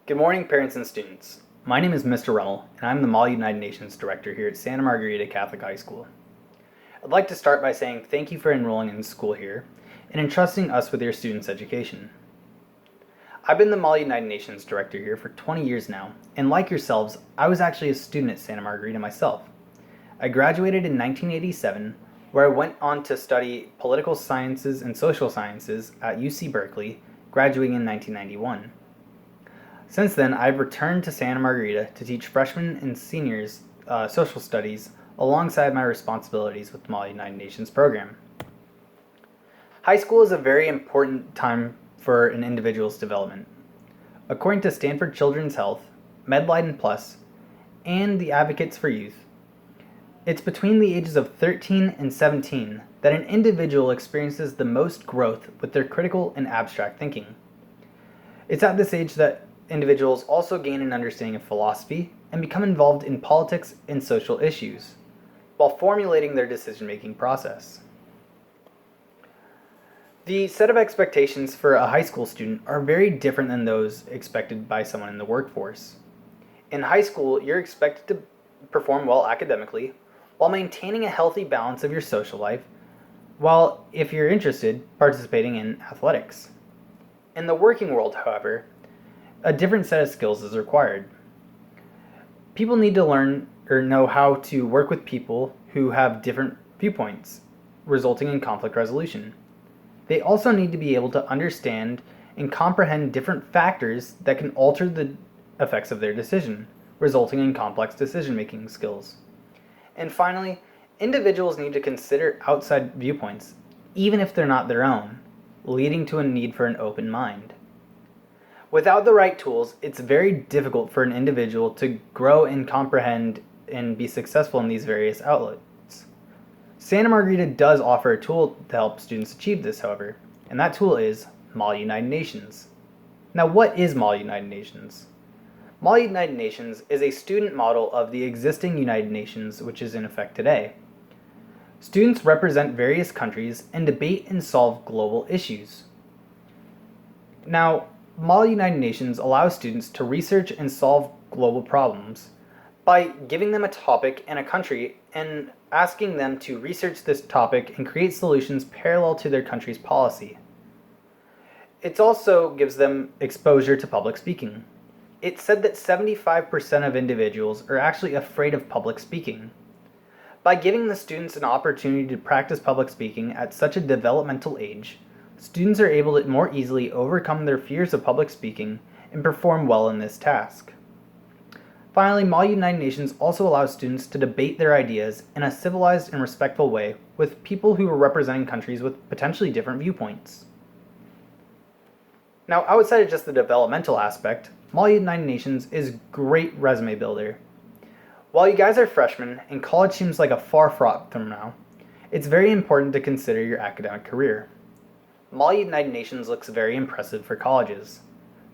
Good morning, parents and students. My name is Mr. Rummel, and I'm the Mall United Nations Director here at Santa Margarita Catholic High School. I'd like to start by saying thank you for enrolling in school here and entrusting us with your students' education. I've been the Mall United Nations Director here for 20 years now, and like yourselves, I was actually a student at Santa Margarita myself. I graduated in 1987, where I went on to study political sciences and social sciences at UC Berkeley, graduating in 1991. Since then, I've returned to Santa Margarita to teach freshmen and seniors social studies alongside my responsibilities with the Mall United Nations program. High school is a very important time for an individual's development. According to Stanford Children's Health, Medline Plus, and the Advocates for Youth, it's between the ages of 13 and 17 that an individual experiences the most growth with their critical and abstract thinking. It's at this age that individuals also gain an understanding of philosophy and become involved in politics and social issues, while formulating their decision-making process. The set of expectations for a high school student are very different than those expected by someone in the workforce. In high school, you're expected to perform well academically, while maintaining a healthy balance of your social life, while, if you're interested, participating in athletics. In the working world, however, a different set of skills is required. People need to learn or know how to work with people who have different viewpoints, resulting in conflict resolution. They also need to be able to understand and comprehend different factors that can alter the effects of their decision, resulting in complex decision-making skills. And finally, individuals need to consider outside viewpoints, even if they're not their own, leading to a need for an open mind. Without the right tools, it's very difficult for an individual to grow and comprehend and be successful in these various outlets. Santa Margarita does offer a tool to help students achieve this, however, and that tool is Mall United Nations. Now, what is Mall United Nations? Mall United Nations is a student model of the existing United Nations, which is in effect today. Students represent various countries and debate and solve global issues. Now, Mall United Nations allows students to research and solve global problems by giving them a topic and a country and asking them to research this topic and create solutions parallel to their country's policy. It also gives them exposure to public speaking. It's said that 75% of individuals are actually afraid of public speaking. By giving the students an opportunity to practice public speaking at such a developmental age, students are able to more easily overcome their fears of public speaking and perform well in this task. Finally, Mall United Nations also allows students to debate their ideas in a civilized and respectful way with people who are representing countries with potentially different viewpoints. Now, outside of just the developmental aspect, Mall United Nations is a great resume builder. While you guys are freshmen and college seems like a far fraught from now, it's very important to consider your academic career. Mall United Nations looks very impressive for colleges.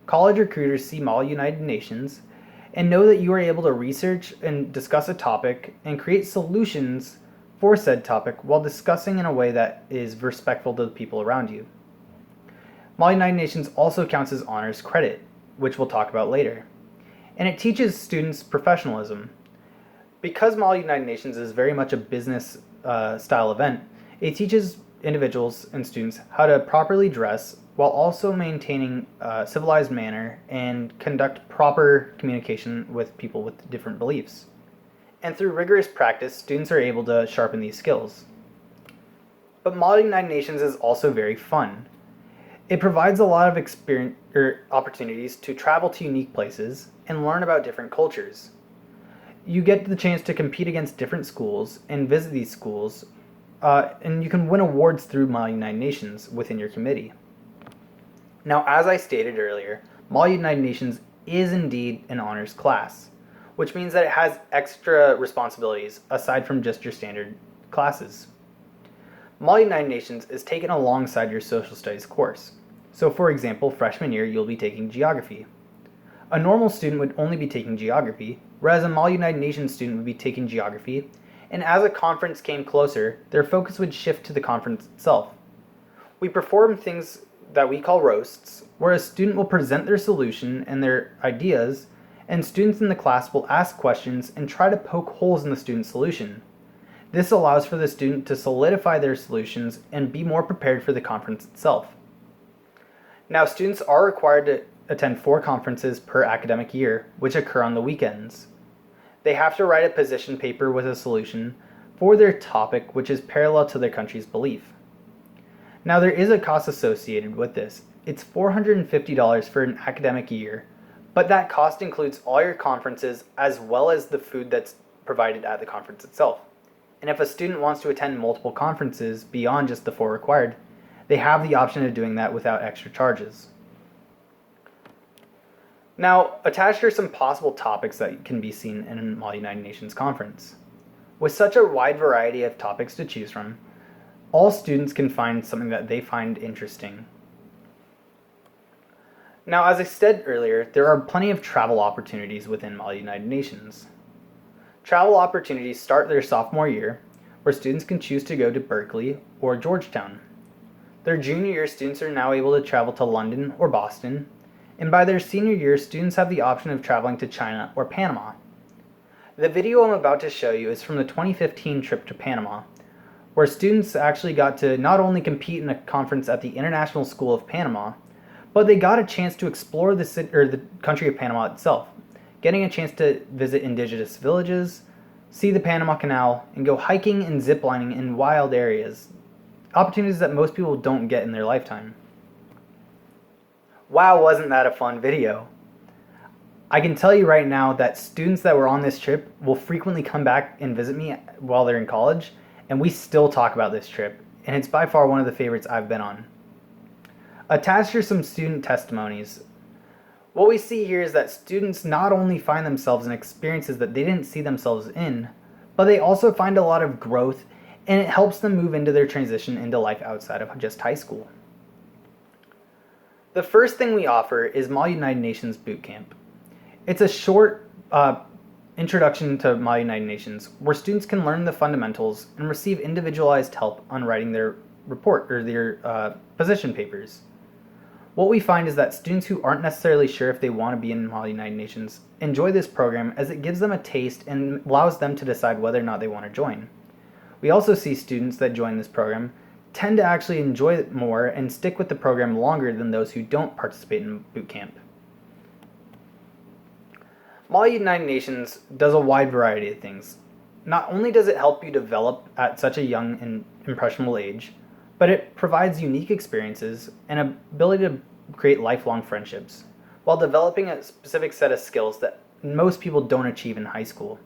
College recruiters see Mall United Nations and know that you are able to research and discuss a topic and create solutions for said topic while discussing in a way that is respectful to the people around you. Mall United Nations also counts as honors credit, which we'll talk about later, and it teaches students professionalism. Because Mall United Nations is very much a business style event, it teaches individuals and students how to properly dress while also maintaining a civilized manner and conduct proper communication with people with different beliefs. And through rigorous practice, students are able to sharpen these skills. But Mall United Nations is also very fun. It provides a lot of experience or opportunities to travel to unique places and learn about different cultures. You get the chance to compete against different schools and visit these schools, and you can win awards through Mall United Nations within your committee. Now, as I stated earlier, Mall United Nations is indeed an honors class, which means that it has extra responsibilities aside from just your standard classes. Mall United Nations is taken alongside your social studies course. So for example, freshman year, you'll be taking geography. A normal student would only be taking geography, whereas a Mall United Nations student would be taking geography, and as a conference came closer, their focus would shift to the conference itself. We perform things that we call roasts, where a student will present their solution and their ideas, and students in the class will ask questions and try to poke holes in the student's solution. This allows for the student to solidify their solutions and be more prepared for the conference itself. Now, students are required to attend 4 conferences per academic year, which occur on the weekends. They have to write a position paper with a solution for their topic, which is parallel to their country's belief. Now, there is a cost associated with this. It's $450 for an academic year, but that cost includes all your conferences as well as the food that's provided at the conference itself. And if a student wants to attend multiple conferences beyond just the 4 required, they have the option of doing that without extra charges. Now, attached are some possible topics that can be seen in an All United Nations conference. With such a wide variety of topics to choose from, all students can find something that they find interesting. Now, as I said earlier, there are plenty of travel opportunities within All United Nations. Travel opportunities start their sophomore year, where students can choose to go to Berkeley or Georgetown. Their junior year, students are now able to travel to London or Boston, and by their senior year, students have the option of traveling to China or Panama. The video I'm about to show you is from the 2015 trip to Panama, where students actually got to not only compete in a conference at the International School of Panama, but they got a chance to explore the country of Panama itself, getting a chance to visit indigenous villages, see the Panama Canal, and go hiking and ziplining in wild areas, opportunities that most people don't get in their lifetime. Wow, wasn't that a fun video? I can tell you right now that students that were on this trip will frequently come back and visit me while they're in college, and we still talk about this trip, and it's by far one of the favorites I've been on. Attached are some student testimonies. What we see here is that students not only find themselves in experiences that they didn't see themselves in, but they also find a lot of growth, and it helps them move into their transition into life outside of just high school. The first thing we offer is MUN United Nations Boot Camp. It's a short introduction to MUN United Nations where students can learn the fundamentals and receive individualized help on writing their report or their position papers. What we find is that students who aren't necessarily sure if they want to be in MUN United Nations enjoy this program as it gives them a taste and allows them to decide whether or not they want to join. We also see students that join this program tend to actually enjoy it more and stick with the program longer than those who don't participate in boot camp. MUN United Nations does a wide variety of things. Not only does it help you develop at such a young and impressionable age, but it provides unique experiences and ability to create lifelong friendships, while developing a specific set of skills that most people don't achieve in high school.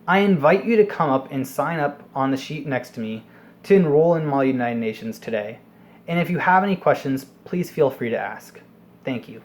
I invite you to come up and sign up on the sheet next to me to enroll in MUN United Nations today. And if you have any questions, please feel free to ask. Thank you.